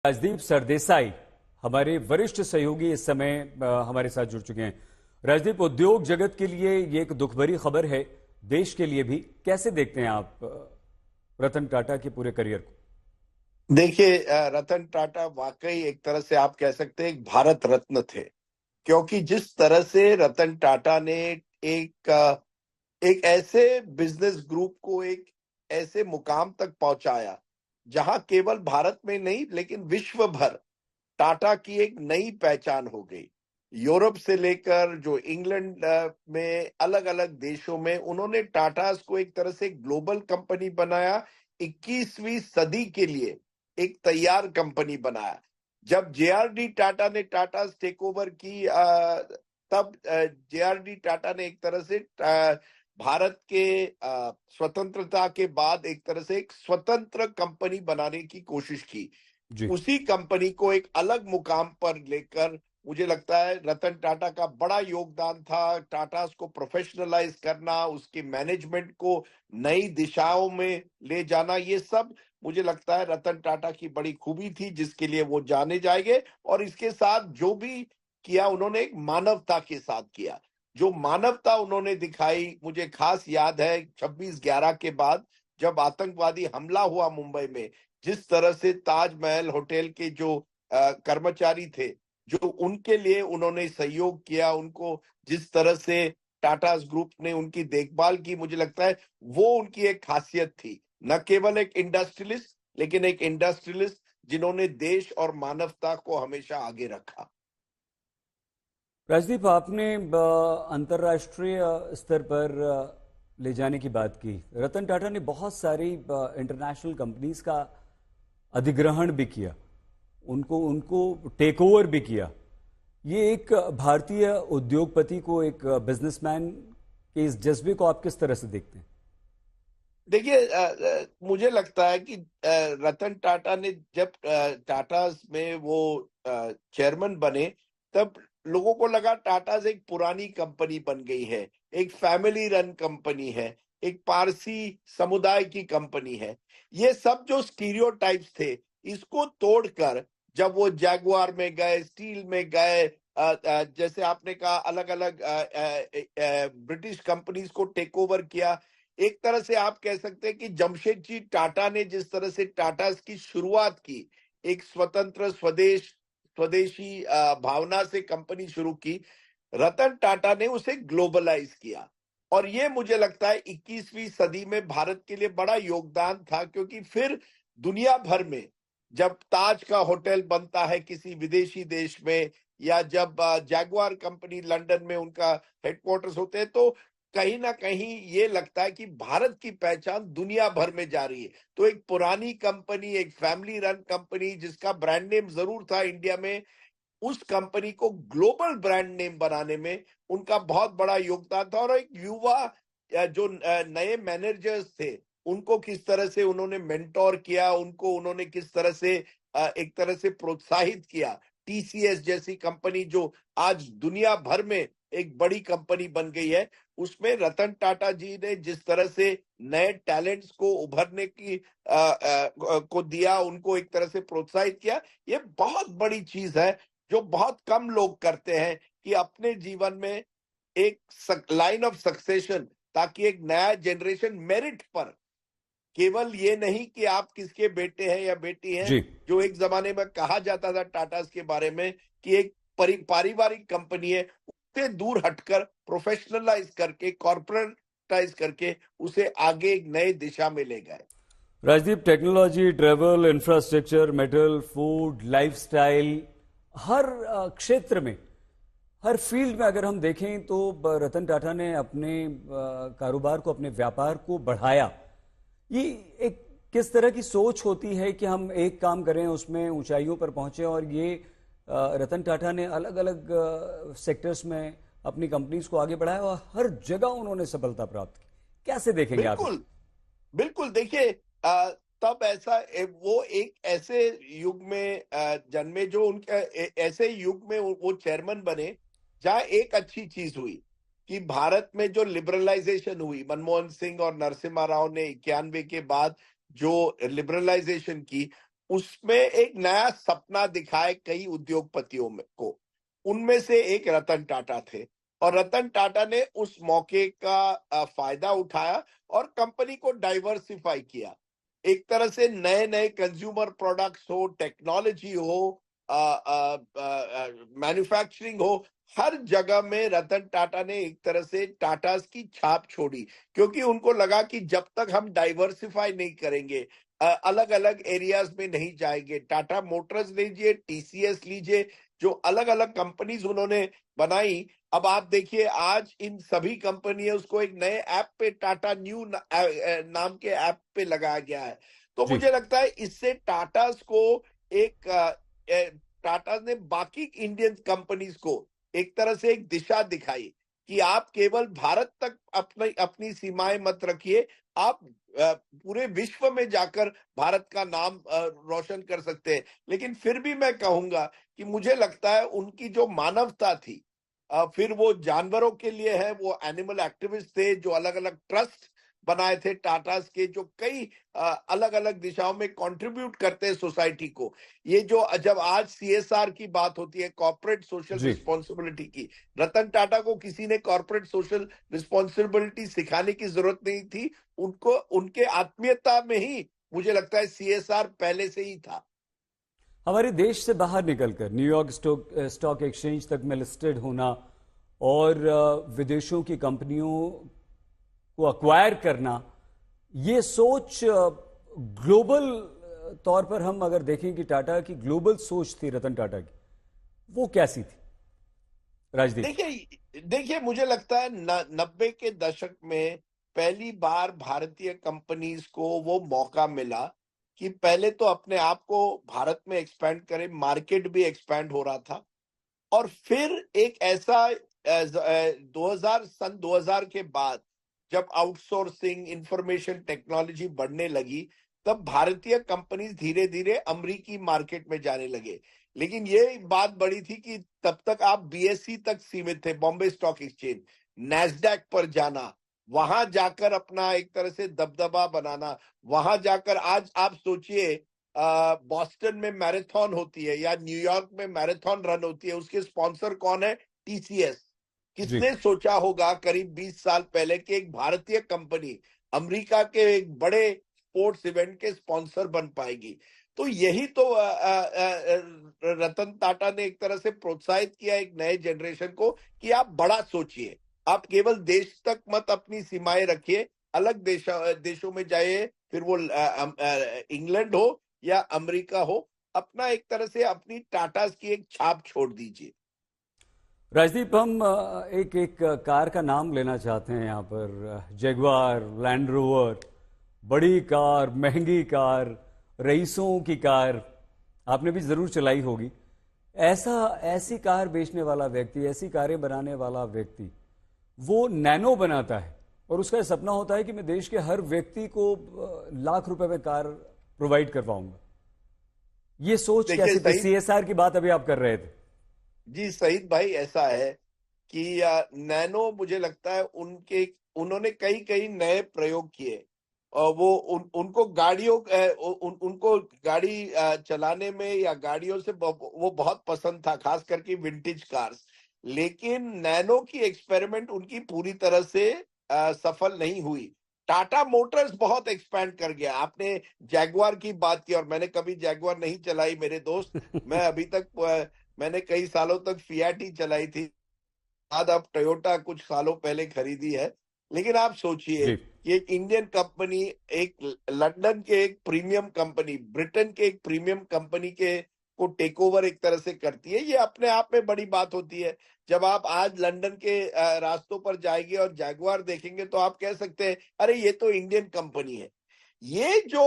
राजदीप सरदेसाई हमारे वरिष्ठ सहयोगी इस समय हमारे साथ जुड़ चुके हैं। राजदीप, उद्योग जगत के लिए ये एक दुख भरी खबर है, देश के लिए भी। कैसे देखते हैं आप रतन टाटा के पूरे करियर को? देखिए, रतन टाटा वाकई एक तरह से आप कह सकते हैं एक भारत रत्न थे। क्योंकि जिस तरह से रतन टाटा ने एक एक ऐसे बिजनेस ग्रुप को एक ऐसे मुकाम तक पहुंचाया जहां केवल भारत में नहीं लेकिन विश्व भर टाटा की एक नई पहचान हो गई। यूरोप से लेकर जो इंग्लैंड में अलग अलग देशों में उन्होंने टाटास को एक तरह से ग्लोबल कंपनी बनाया। 21वीं सदी के लिए एक तैयार कंपनी बनाया। जब जेआरडी टाटा ने टाटा टेक ओवर की, तब जेआरडी टाटा ने एक तरह से भारत के स्वतंत्रता के बाद एक तरह से एक स्वतंत्र कंपनी बनाने की कोशिश की। जी। उसी कंपनी को एक अलग मुकाम पर लेकर मुझे लगता है रतन टाटा का बड़ा योगदान था। टाटा को प्रोफेशनलाइज करना, उसके मैनेजमेंट को नई दिशाओं में ले जाना, ये सब मुझे लगता है रतन टाटा की बड़ी खूबी थी जिसके लिए वो जाने जाएंगे। और इसके साथ जो भी किया उन्होंने एक मानवता के साथ किया। जो मानवता उन्होंने दिखाई, मुझे खास याद है 26/11 के बाद जब आतंकवादी हमला हुआ मुंबई में, जिस तरह से ताजमहल होटल के जो कर्मचारी थे, जो उनके लिए उन्होंने सहयोग किया, उनको जिस तरह से टाटा ग्रुप ने उनकी देखभाल की, मुझे लगता है वो उनकी एक खासियत थी। न केवल एक इंडस्ट्रियलिस्ट लेकिन एक इंडस्ट्रियलिस्ट जिन्होंने देश और मानवता को हमेशा आगे रखा। राजदीप, आपने अंतर्राष्ट्रीय स्तर पर ले जाने की बात की। रतन टाटा ने बहुत सारी इंटरनेशनल कंपनीज का अधिग्रहण भी किया, उनको उनको टेक ओवर भी किया। ये एक भारतीय उद्योगपति को, एक बिजनेसमैन के इस जज्बे को आप किस तरह से देखते हैं? देखिए, मुझे लगता है कि रतन टाटा ने जब टाटा में वो चेयरमैन बने, तब लोगों को लगा टाटा एक पुरानी कंपनी बन गई है, एक फैमिली रन कंपनी है, एक पारसी समुदाय की कंपनी है। ये सब जो स्टीरियोटाइप्स थे, इसको तोड़कर जब वो जैगुआर में गए, स्टील में गए, जैसे आपने कहा अलग अलग ब्रिटिश कंपनीज को टेक ओवर किया। एक तरह से आप कह सकते हैं कि जमशेदजी टाटा ने जिस तरह से टाटा की शुरुआत की, एक स्वतंत्र स्वदेशी भावना से कंपनी शुरू की, रतन टाटा ने उसे ग्लोबलाइज किया। और ये मुझे लगता है 21वीं सदी में भारत के लिए बड़ा योगदान था। क्योंकि फिर दुनिया भर में जब ताज का होटल बनता है किसी विदेशी देश में, या जब जैगुआर कंपनी लंदन में उनका हेडक्वार्टर्स होते हैं, तो कहीं ना कहीं ये लगता है कि भारत की पहचान दुनिया भर में जा रही है। तो एक पुरानी कंपनी, एक फैमिली रन कंपनी जिसका ब्रांड नेम जरूर था इंडिया में, उस कंपनी को ग्लोबल ब्रांड नेम बनाने में उनका बहुत बड़ा योगदान था। और एक युवा जो नए मैनेजर्स थे, उनको किस तरह से उन्होंने मेंटोर किया, उनको उन्होंने किस तरह से एक तरह से प्रोत्साहित किया। टीसीएस जैसी कंपनी जो आज दुनिया भर में एक बड़ी कंपनी बन गई है, उसमें रतन टाटा जी ने जिस तरह से नए टैलेंट्स को उभरने की को दिया, उनको एक तरह से प्रोत्साहित किया, ये बहुत बड़ी चीज है जो बहुत कम लोग करते हैं कि अपने जीवन में एक लाइन ऑफ सक्सेशन, ताकि एक नया जनरेशन मेरिट पर, केवल ये नहीं कि आप किसके बेटे हैं या बेटी हैं, जी। जो एक जमाने में कहा जाता था टाटा के बारे में कि एक पारिवारिक कंपनी है, उससे दूर हटकर प्रोफेशनलाइज करके, कॉर्पोरेटाइज करके उसे आगे एक नए दिशा में ले गए। Rajdeep, technology, travel, infrastructure, metal, food, lifestyle, हर क्षेत्र में, हर फील्ड में अगर हम देखें तो रतन टाटा ने अपने कारोबार को, अपने व्यापार को बढ़ाया। ये एक किस तरह की सोच होती है कि हम एक काम करें, उसमें ऊंचाइयों पर पहुंचे, और ये रतन टाटा ने अलग अलग सेक्टर्स में अपनी कंपनीज को आगे बढ़ाया और हर जगह उन्होंने सफलता प्राप्त की। कैसे देखेंगे आप इसे? बिल्कुल, बिल्कुल। देखिए, तब ऐसा वो एक ऐसे युग में जन्मे जो उनके ऐसे युग में वो चेयरमैन बने जहां एक अच्छी चीज हुई कि भारत में जो लिबरलाइजेशन हुई, मनमोहन सिंह और नरसिम्हा राव ने 91 के बाद जो लिबरलाइजेशन की, उसमें एक नया सपना दिखाए कई उद्योगपतियों में को। उनमें से एक रतन टाटा थे, और रतन टाटा ने उस मौके का फायदा उठाया और कंपनी को डाइवर्सिफाई किया। एक तरह से नए नए कंज्यूमर प्रोडक्ट्स हो, टेक्नोलॉजी हो, मैन्युफैक्चरिंग हो, हर जगह में रतन टाटा ने एक तरह से टाटास की छाप छोड़ी, क्योंकि उनको लगा कि जब तक हम डाइवर्सिफाई नहीं करेंगे, अलग अलग एरियाज में नहीं जाएंगे। टाटा मोटर्स लीजिए, टीसीएस लीजिए, जो अलग अलग कंपनीज उन्होंने बनाई। अब आप देखिए, आज इन सभी कंपनियों को एक नए ऐप पे, टाटा न्यू नाम के ऐप पे लगाया गया है। तो जी। मुझे लगता है इससे टाटास को एक टाटा ने बाकी इंडियन कंपनीज को एक तरह से एक दिशा दिखाई कि आप केवल भारत तक अपनी अपनी सीमाएं मत रखिए, आप पूरे विश्व में जाकर भारत का नाम रोशन कर सकते हैं। लेकिन फिर भी मैं कहूंगा कि मुझे लगता है उनकी जो मानवता थी, फिर वो जानवरों के लिए है, वो एनिमल एक्टिविस्ट थे जो अलग अलग ट्रस्ट बनाए थे टाटास के, जो कई अलग अलग दिशाओं में कंट्रीब्यूट करते हैं सोसाइटी को। ये जो जब आज सीएसआर की बात होती है, कॉर्पोरेट सोशल जी। रिस्पॉन्सिबिलिटी की, रतन टाटा को किसी ने कॉर्पोरेट सोशल रिस्पॉन्सिबिलिटी सिखाने की जरूरत नहीं थी। उनको उनके आत्मीयता में ही मुझे लगता है सीएसआर पहले से ही था। हमारे देश से बाहर निकलकर न्यूयॉर्क स्टॉक एक्सचेंज तक में लिस्टेड होना और विदेशों की कंपनियों को अक्वायर करना, ये सोच ग्लोबल तौर पर हम अगर देखें कि टाटा की ग्लोबल सोच थी रतन टाटा की, वो कैसी थी राजदीप? देखिए देखिए, मुझे लगता है 90 के दशक में पहली बार भारतीय कंपनीज को वो मौका मिला कि पहले तो अपने आप को भारत में एक्सपैंड करें, मार्केट भी एक्सपैंड हो रहा था। और फिर एक ऐसा 2000, सन 2000 के बाद जब आउटसोर्सिंग, इंफॉर्मेशन टेक्नोलॉजी बढ़ने लगी, तब भारतीय कंपनीज धीरे धीरे अमेरिकी मार्केट में जाने लगे। लेकिन ये बात बड़ी थी कि तब तक आप बीएसई तक सीमित थे, बॉम्बे स्टॉक एक्सचेंज। नैस्डैक पर जाना, वहां जाकर अपना एक तरह से दबदबा बनाना, वहां जाकर आज आप सोचिए, बॉस्टन में मैराथन होती है या न्यूयॉर्क में मैराथन रन होती है, उसके स्पॉन्सर कौन है? टीसीएस। जी। किसने सोचा होगा करीब 20 साल पहले कि एक भारतीय कंपनी अमेरिका के एक बड़े स्पोर्ट्स इवेंट के स्पॉन्सर बन पाएगी? तो यही तो रतन टाटा ने एक तरह से प्रोत्साहित किया एक नए जनरेशन को कि आप बड़ा सोचिए, आप केवल देश तक मत अपनी सीमाएं रखिए, अलग देशों में जाइए, फिर वो इंग्लैंड हो या अमेरिका हो, अपना एक तरह से अपनी टाटास की एक छाप छोड़ दीजिए। राजदीप, हम एक एक कार का नाम लेना चाहते हैं यहाँ पर। जैगवार, लैंड रोवर, बड़ी कार, महंगी कार, रईसों की कार, आपने भी जरूर चलाई होगी। ऐसा ऐसी कार बेचने वाला व्यक्ति, ऐसी कारें बनाने वाला व्यक्ति, वो नैनो बनाता है और उसका सपना होता है कि मैं देश के हर व्यक्ति को लाख रुपए में कार प्रोवाइड कर पाऊंगा। ये सोच देखिए कैसी थी? सही, सीएसआर की बात अभी आप कर रहे थे। जी सईद भाई, ऐसा है कि नैनो, मुझे लगता है उन्होंने कई कई नए प्रयोग किए। और वो उनको गाड़ियों उनको गाड़ी चलाने में या गाड़ियों से वो बहुत पसंद था, खास करके विंटेज कार्स। लेकिन नैनो की एक्सपेरिमेंट उनकी पूरी तरह से सफल नहीं हुई। टाटा मोटर्स बहुत एक्सपैंड कर गया। आपने जैगवार की बात की, और मैंने कभी जैगवार नहीं चलाई मेरे दोस्त। मैं अभी तक मैंने कई सालों तक फियाट ही चलाई थी, बाद अब टोयोटा कुछ सालों पहले खरीदी है। लेकिन आप सोचिए जी। कि एक इंडियन कंपनी, एक लंदन के एक प्रीमियम कंपनी, ब्रिटेन के एक प्रीमियम कंपनी के को टेक ओवर एक तरह से करती है, ये अपने आप में बड़ी बात होती है। जब आप आज लंदन के रास्तों पर जाएंगे और जैगवार देखेंगे, तो आप कह सकते हैं अरे ये तो इंडियन कंपनी है। ये जो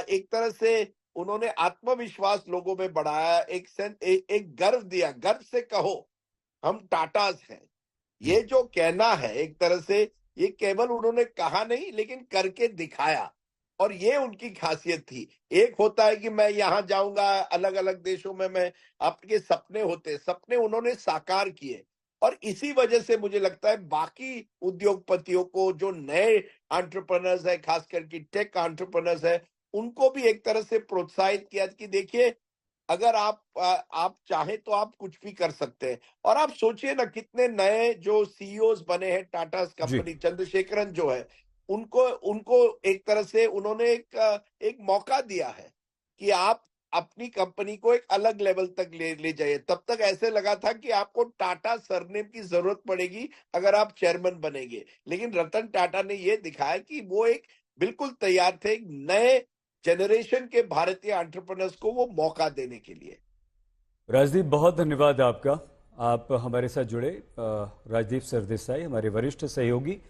एक तरह से उन्होंने आत्मविश्वास लोगों में बढ़ाया, एक गर्व दिया, गर्व से कहो हम टाटास हैं, जी। ये जो कहना है एक तरह से, ये केवल उन्होंने कहा नहीं लेकिन करके दिखाया। और ये उनकी खासियत थी। एक होता है कि मैं यहां जाऊंगा, अलग अलग देशों में मैं, आपके सपने होते, सपने उन्होंने साकार किए। और इसी वजह से मुझे लगता है बाकी उद्योगपतियों को, जो नए एंटरप्रेन्योर्स है, खास करके टेक एंटरप्रेन्योर्स है, उनको भी एक तरह से प्रोत्साहित किया कि देखिए, अगर आप चाहें तो आप कुछ भी कर सकते हैं। और आप सोचिए ना, कितने नए जो सीईओज बने हैं टाटा जी। कंपनी, चंद्रशेखरन जो है, उनको उनको एक तरह से उन्होंने एक मौका दिया है कि आप अपनी कंपनी को एक अलग लेवल तक ले ले जाइए। तब तक ऐसे लगा था कि आपको टाटा सरनेम की जरूरत पड़ेगी अगर आप चेयरमैन बनेंगे, लेकिन रतन टाटा ने ये दिखाया कि वो एक बिल्कुल तैयार थे एक नए जनरेशन के भारतीय एंटरप्रेन्योर्स को वो मौका देने के लिए। राजदीप, बहुत धन्यवाद आपका। आप हमारे साथ जुड़े। राजदीप सरदेसाई हमारे वरिष्ठ सहयोगी।